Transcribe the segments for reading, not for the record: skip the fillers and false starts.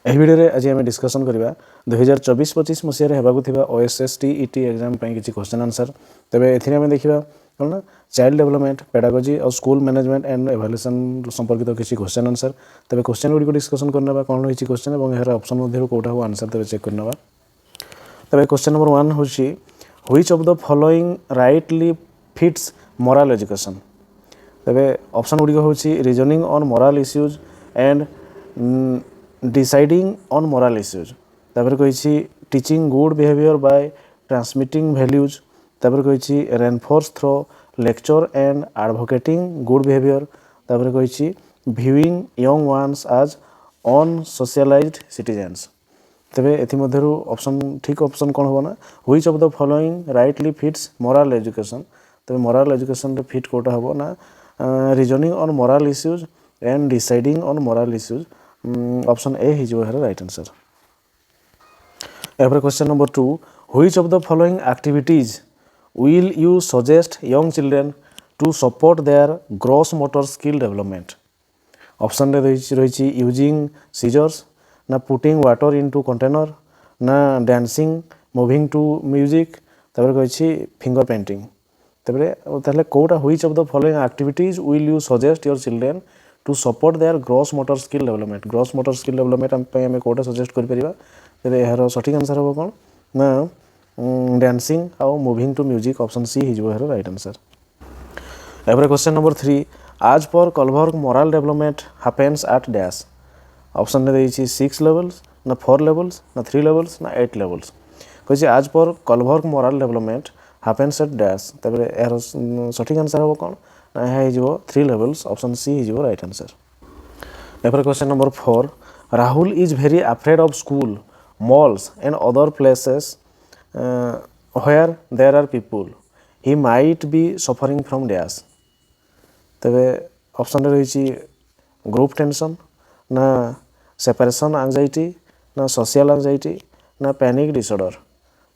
ଏହି ଭିଡ଼ିଓରେ ଆଜି ଆମେ ଡିସ୍କସନ୍ କରିବା 2024-25 ମସିହାରେ ହେବାକୁ ଥିବା OSSTET ଏକ୍ଜାମ୍ ପାଇଁ କିଛି କ୍ୱେଶ୍ଚନ୍ ଆନ୍ସର୍। ତେବେ ଏଥିରେ ଆମେ ଦେଖିବା କ'ଣ ନା ଚାଇଲ୍ଡ ଡେଭଲପମେଣ୍ଟ, ପେଡାଗୋଜି ଆଉ ସ୍କୁଲ ମ୍ୟାନେଜମେଣ୍ଟ ଆଣ୍ଡ ଏଭାଲୁଏସନ୍ ସମ୍ପର୍କିତ କିଛି କ୍ୱେଶ୍ଚନ୍ ଆନ୍ସର୍। ତେବେ କ୍ୱେଶ୍ଚନ୍ ଗୁଡ଼ିକୁ ଡିସ୍କସନ୍ କରିନେବା କ'ଣ ରହିଛି କ୍ୱେଶ୍ଚନ୍ ଏବଂ ଏହାର ଅପସନ୍ ମଧ୍ୟରୁ କେଉଁଟା ହେବ ଆନ୍ସର୍ ତେବେ ଚେକ୍ କରିନେବା। ତେବେ କ୍ୱେଶ୍ଚନ୍ ନମ୍ବର 1 ହେଉଛି which of the following rightly fits moral education. ତେବେ ଅପସନ୍ ଗୁଡ଼ିକ ହେଉଛି reasoning on moral issues and deciding on moral issues. तापर कही teaching good behaviour by transmitting values. तापर कही reinforce through lecture and advocating good behaviour. तापर कही viewing young ones as unsocialised citizens. तेरे एमध्य ऑप्शन ठीक ऑप्शन कौन होना which of the following rightly fits moral education. तेरे मोरल एजुकेशन रे फिट कोटा हम ना reasoning on moral issues and deciding on moral issues. Option A हो राइट आंसर। यहाँ question number 2 which of the following activities will you suggest young children to support there gross motor skill development. Option रही using scissors ना putting water into container ना dancing moving to music. तापर कही finger painting. तापर कौटा which of the following activities will you suggest your children to support there gross motor skill development. Gross motor skill development आम कौटा suggest करें तेरे यार सठिक आंसर हम कौन ना डांसिंग आउ moving to music. Option C हो राइट आंसर। एवरे question number 3 as per Kohlberg moral development happens at dash. Option ने 6 लेवल्स ना 4 लेवल्स ना 3 लेवल्स ना 8 लेवल्स। कही as per Kohlberg moral development happens at dash. तापर यार सठिक आंसर हम कौन ना यह 3 लेवल्स। ऑप्शन सी हो राइट आंसर। एपर question number 4 Rahul is very afraid of school malls and other places where there are people he might be suffering from dash. तेरे ऑप्शन रही ग्रुप टेंशन ना सेपरेशन एंजाइटी ना social anxiety ना panic disorder.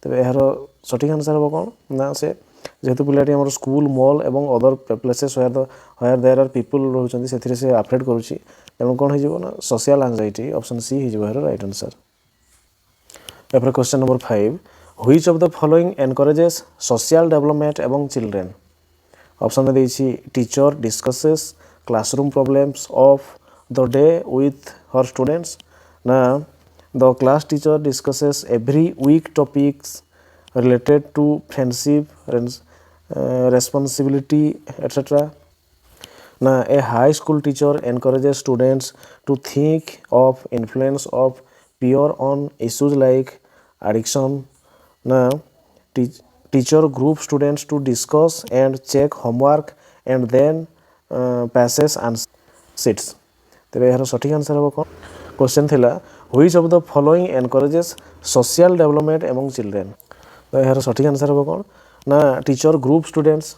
तेरे यार सठिक answer हम कौन ना से जेहेतु पिलाटी आम स्कूल मॉल एवं other places where there are people रोचे से अफ्रेड करुच्ची तेणु कौन हो सोशल एंजाइटी। ऑप्शन सी हो राइट आंसर। एपर question number 5 which of the following encourages social development एवं चिल्ड्रेन। ऑप्शन में teacher discusses classroom problems of the day with her students ना the class teacher discusses every week topics related to friendship, responsibility, etc. Now, a high school teacher encourages students to think of influence of peer on issues like addiction. Now, teacher group students to discuss and check homework and then passes and sits. तेरे यार सठिक answer हम कौन question थिला which of the following encourages social development एवं children. तो यार सठिक आंसर हम कौन ना teacher group students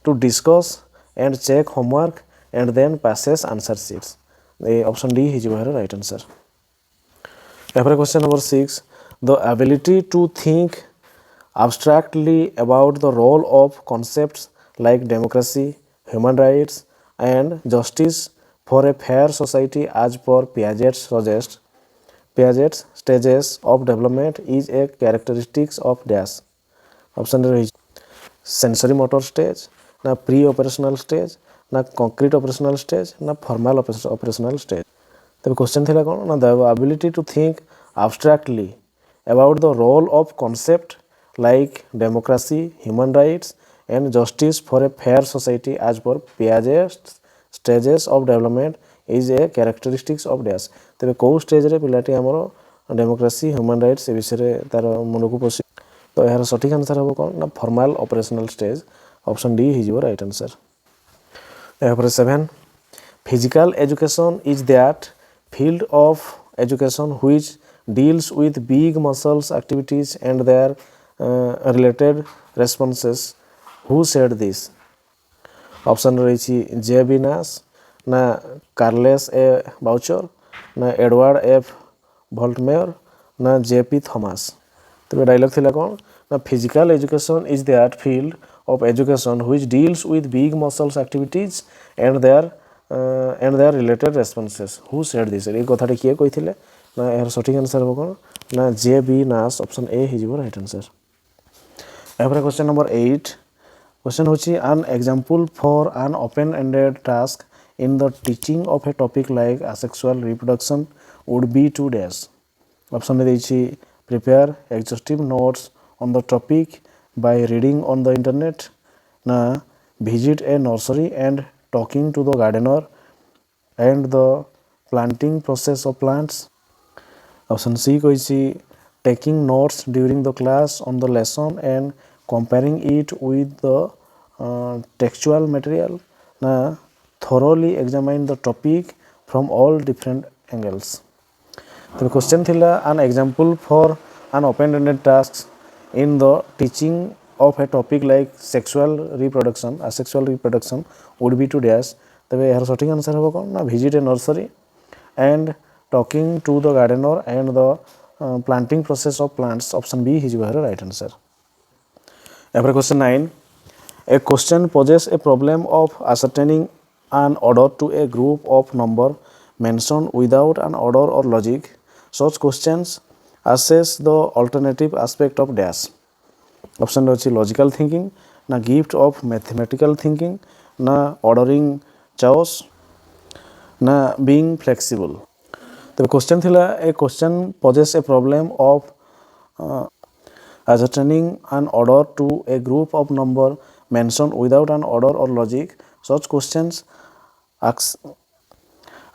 to discuss and check homework and then passes answer sheets. ये ऑप्शन डी हो राइट आंसर। यहाँ question number 6 the ability to think abstractly about the role of concepts like democracy, human rights and justice for a fair society as per Piaget's stages of development is a characteristics of dash. Option रही sensory motor stage ना pre operational stage ना concrete operational stage ना formal operational stage. तब question थिला कौन ना the ability to think abstractly about the role of concept like democracy, human rights and justice for a fair society as per Piaget's stages of development is a characteristics of dash। तेरे कौ stage रे पिलाटी आमर democracy human writes a विषय तार मन को पशि तो यार सठिक आंसर हम कौन ना formal operational stage. Option D हो राइट आंसर। यहाँ 7 physical education is that field of education which deals with big muscles activities and their related responses who said this. Option रही जे विनास ना Charles A Bucher ना Edward F Voltmer ना JP Thomas. तो dialogue थिला कौन ना physical education is that field of education which deals with big muscles activities and their related responses who said this. ये कथाटी किए कही ना यार सठिक आंसर हम कौन ना जे बी नास option A he right answer. यहाँ क्वेश्चन नंबर 8 क्वेश्चन होची an example for an open ended task in the teaching of a topic like asexual reproduction would be to dash। Option में देछि prepare exhaustive notes on the topic by reading on the internet, ना visit a nursery and talking to the gardener and the planting process of plants। Option C कही taking notes during the class on the lesson and comparing it with the textual material, ना thoroughly examine the topic from all different angles। तो question थिला an example for an open-ended task in the teaching of a topic like asexual reproduction would be to dash। तबे यार सठिक answer हो कौन ना visit a nursery and talking to the gardener and the planting process of plants। Option B ही right answer. एवरे question 9 a question poses a problem of ascertaining an order to a group of number mentioned without an order or logic। Such questions assess the alternative aspect of dash। Option अच्छी logical thinking, ना gift of mathematical thinking, ना ordering chaos, ना being flexible. तो question थिला a question poses a problem of ascertaining an order to a group of number mentioned without an order or logic। Such questions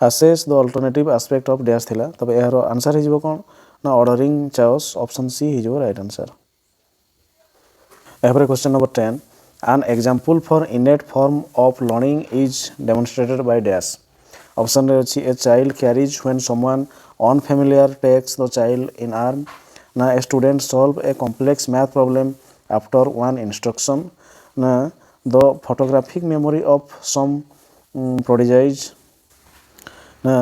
assess the alternative aspect of dash थिला। तब यार answer हिजबो कोन ना ordering chaos. Option C हिजबो right answer. यहाँ question number 10 an example for innate form of learning is demonstrated by dash। Option रे अछि a child carries when someone unfamiliar takes the child in arm, ना a student solve a complex math problem after one instruction, ना the photographic memory of some prodigies, ना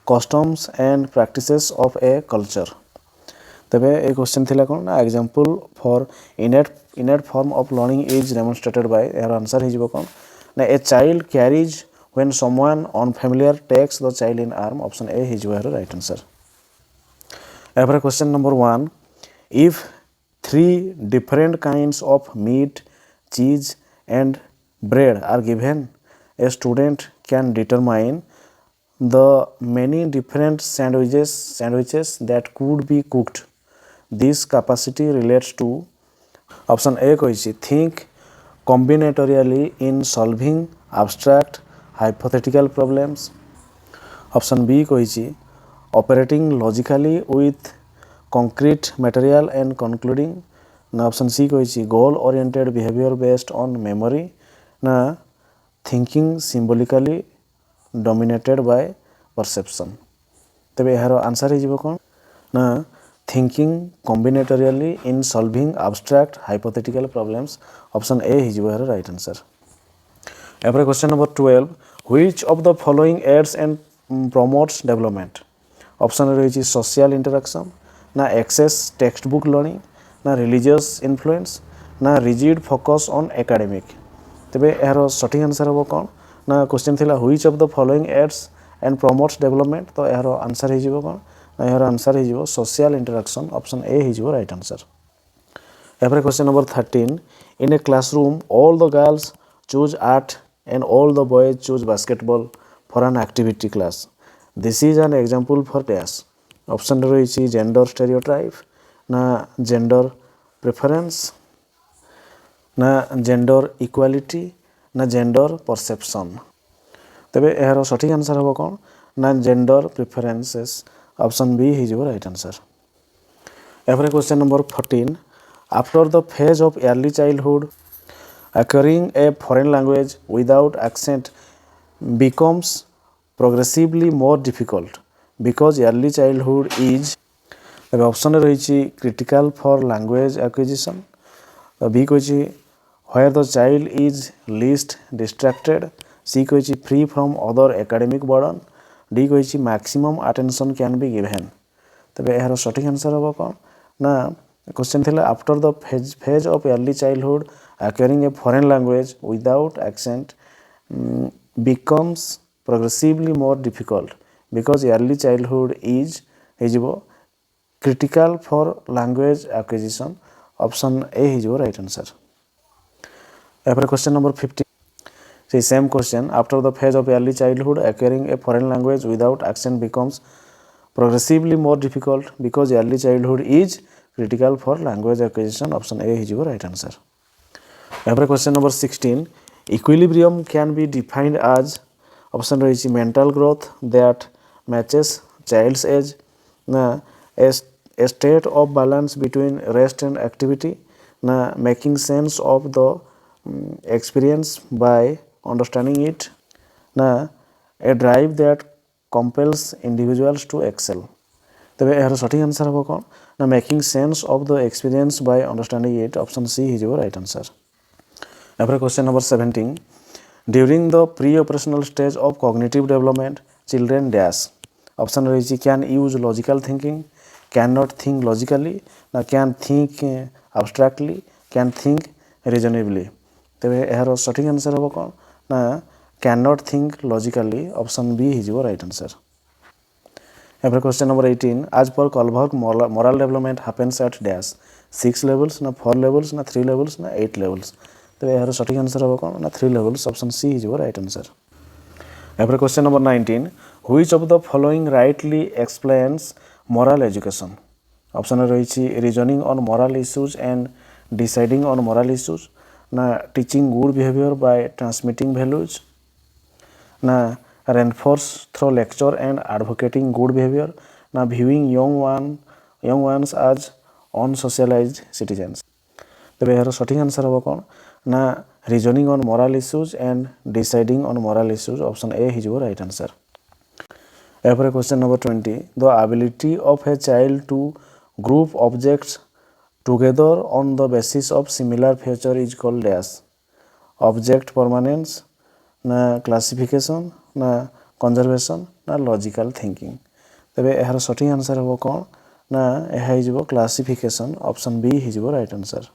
customs and practices of a culture। तबे ए question थिला कोन ना example for innate form of learning is demonstrated by यार answer हिजबो कोन ना a child carries when someone unfamiliar takes the child in arm। Option A हिजबो right answer. एवरे question number 1 if 3 different kinds of meat, cheese and bread are given, a student can determine the many different sandwiches that could be cooked। This capacity relates to option A कही think combinatorially in solving abstract hypothetical problems। Option B कही operating logically with concrete material and concluding, ना option C कही goal oriented behavior based on memory, ना thinking symbolically dominated by perception। तबे यार answer हिजबो कोन ना thinking combinatorially in solving abstract hypothetical problems। Option A हिजबो राइट आंसर। एवरे question number 12 which of the following aids and promotes development। Option रही social interaction, ना access textbook learning, ना religious influence, ना rigid focus on academic। तबे यार सठिक answer हम कौन ना क्वेश्चन थिला which of the following aids and promotes development। तो यार आंसर हिजबो कौन ना यार आंसर हिजबो social interaction। ऑप्शन ए हिजबो राइट आंसर। एवरे question number 13 in a classroom all the girls choose art and all the boys choose basketball for an activity class। This is an example for dash। Option रही gender stereotype, ना gender preference, ना gender equality, ना gender perception. तबे यार सठिक answer हम कौन ना जेंडर प्रेफरेंसेस। ऑप्शन बी हिजबो राइट आंसर। एवरे question number 14 after the phase of early childhood acquiring a foreign language without accent becomes progressively more difficult because early childhood is। तबे option रही critical for language acquisition, B कही where the child is least distracted, C कही free from other academic burden, D कही maximum attention can be given। तबे यार सठिक answer हम कौन ना क्वेश्चन थिला after the phase of early childhood acquiring a foreign language without accent becomes progressively more difficult because early childhood is ହେଇଯିବ critical for language acquisition option A ହେଇଯିବ right answer। एपर question number 15 say same question after the phase of early childhood acquiring a foreign language without accent becomes progressively more difficult because early childhood is critical for language acquisition option A ହେଇଯିବ right answer। एपर question number 16 equilibrium can be defined as option रही mental growth that matches child's age ना a state of balance between rest and activity ना making sense of the experience by understanding it ना a drive that compels individuals to excel। तबे यार सठिक answer हम कौन ना making sense of the experience by understanding it option C हिजो right answer. एपर question number 17 during the pre operational stage of cognitive development children dash option रही can use logical thinking cannot think logically ना can think abstractly can think reasonably. तेरे यार सठिक answer हम कौन ना cannot think logically option B हिजो right answer. एपर क्वेश्चन नंबर 18 आज पर Kohlberg moral development happens at dash 6 levels ना 4 लेवल्स ना 3 लेवल्स ना 8 लेवल्स। तो यार सठिक आंसर हम कौन ना 3 लेवल्स ऑप्शन सी हिजो राइट आंसर। एपर question number 19 which of the following rightly explains moral education option रही reasoning on moral issues and deciding on moral issues ना teaching good behaviour by transmitting values ना reinforce through lecture and advocating good behavior ना viewing young ones as unsocialized citizens। तबे यार सठिक answer हम कौन ना reasoning on moral issues and deciding on moral issues option A हिजो right answer. एपर question number 20 the ability of a child to group objects together on the basis of similar feature is called dash object permanence ना classification ना conservation ना logical thinking. तबे यार सठिक answer हम कौन ना यह क्लासिफिकेशन ऑप्शन बी हिजो राइट आंसर।